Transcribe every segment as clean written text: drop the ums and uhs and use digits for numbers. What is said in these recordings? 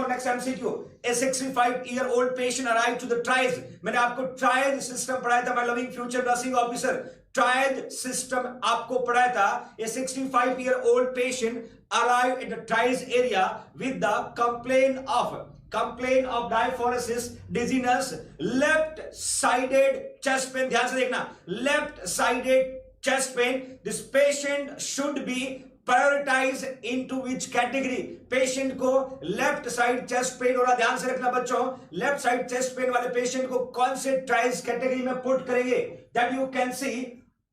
Next MCQ. A 65-year-old patient arrived to the triage. मैंने आपको triage system पढ़ाया था, my loving future nursing officer. Triage system आपको पढ़ाया था. A 65-year-old patient arrived at the triage area with the complaint of diaphoresis, dizziness, left-sided chest pain. ध्यान से देखना, left-sided chest pain. This patient should be prioritise into which category. Patient को left side chest pain हो रहा, ध्यान से रखना बच्चों, लेफ्ट साइड चेस्ट पेन वाले पेशेंट को कौन से ट्राइज कैटेगरी में पुट करेंगे? That you can see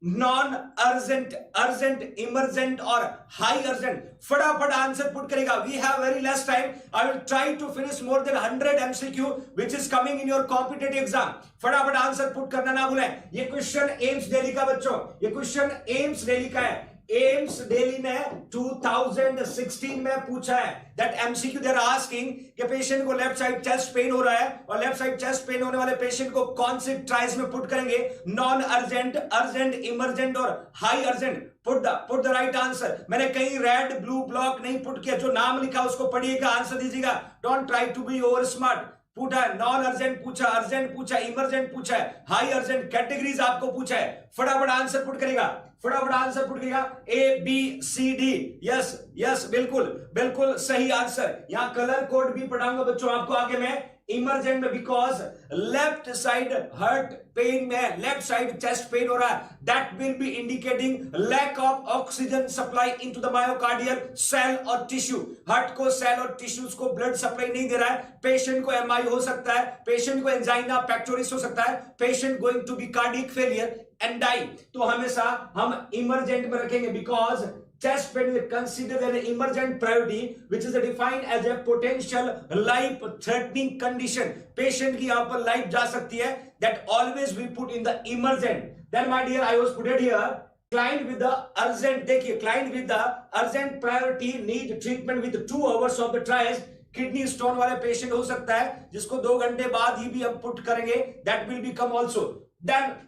non urgent, urgent, emergent और हाई अर्जेंट. फटाफट आंसर पुट करेगा. We have very less time. I will try to finish more than 100 MCQ which is coming in your competitive exam. फटाफट answer put करना ना भूलें. ये question AIIMS Delhi का बच्चों, ये क्वेश्चन एम्स दिल्ली का है. एम्स दिल्ली ने 2016 में पूछा है. That MCQ they are asking कि पेशेंट को लेफ्ट साइड चेस्ट पेन हो रहा है और लेफ्ट साइड चेस्ट पेन होने वाले पेशेंट को कौन से ट्राइज में पुट करेंगे? नॉन अर्जेंट, अर्जेंट, इमरजेंट और high urgent. Put the right answer. मैंने कहीं रेड ब्लू ब्लॉक नहीं पुट किया. जो नाम लिखा उसको पढ़िएगा, आंसर दीजिएगा. Don't try to be over smart. पूछा है नॉन अर्जेंट, पूछा अर्जेंट, पूछा इमरजेंट, पूछा है हाई अर्जेंट. कैटेगरीज आपको पूछा है. फटाफट आंसर पुट करेगा, फटाफट आंसर पुट करेगा. A B C D. Yes yes, बिल्कुल बिल्कुल सही आंसर. यहां कलर कोड भी पढ़ाऊंगा बच्चों आपको आगे में. इमरजेंट में because left side heart pain में, लेफ्ट साइड चेस्ट पेन हो रहा है. That will be indicating lack of oxygen supply into the myocardial cell और टिश्यू. हार्ट को सेल और टिश्यूज को ब्लड सप्लाई नहीं दे रहा है. पेशेंट को एमआई हो सकता है, पेशेंट को एंजाइना पेक्टोरिस हो सकता है, patient going to be cardiac failure and die. तो हमेशा हम इमरजेंट में रखेंगे because chest pain is considered an emergent priority which is defined as a potential life threatening condition. Patient की यहां पर लाइफ जा सकती है. That always we put in the emergent. Then my dear I was put it here. Client with the urgent, देखिए client with the urgent priority need treatment with 2 hours of the triage. Kidney stone वाले patient हो सकता है जिसको 2 घंटे बाद ही भी हम पुट करेंगे. That will become also. Then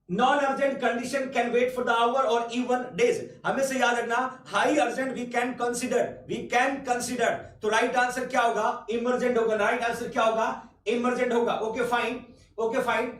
non-urgent condition can wait for the hour or even days. हमें से याद रखना, high urgent we can consider. तो राइट आंसर क्या होगा? इमरजेंट होगा. राइट आंसर क्या होगा? इमरजेंट होगा. Okay fine.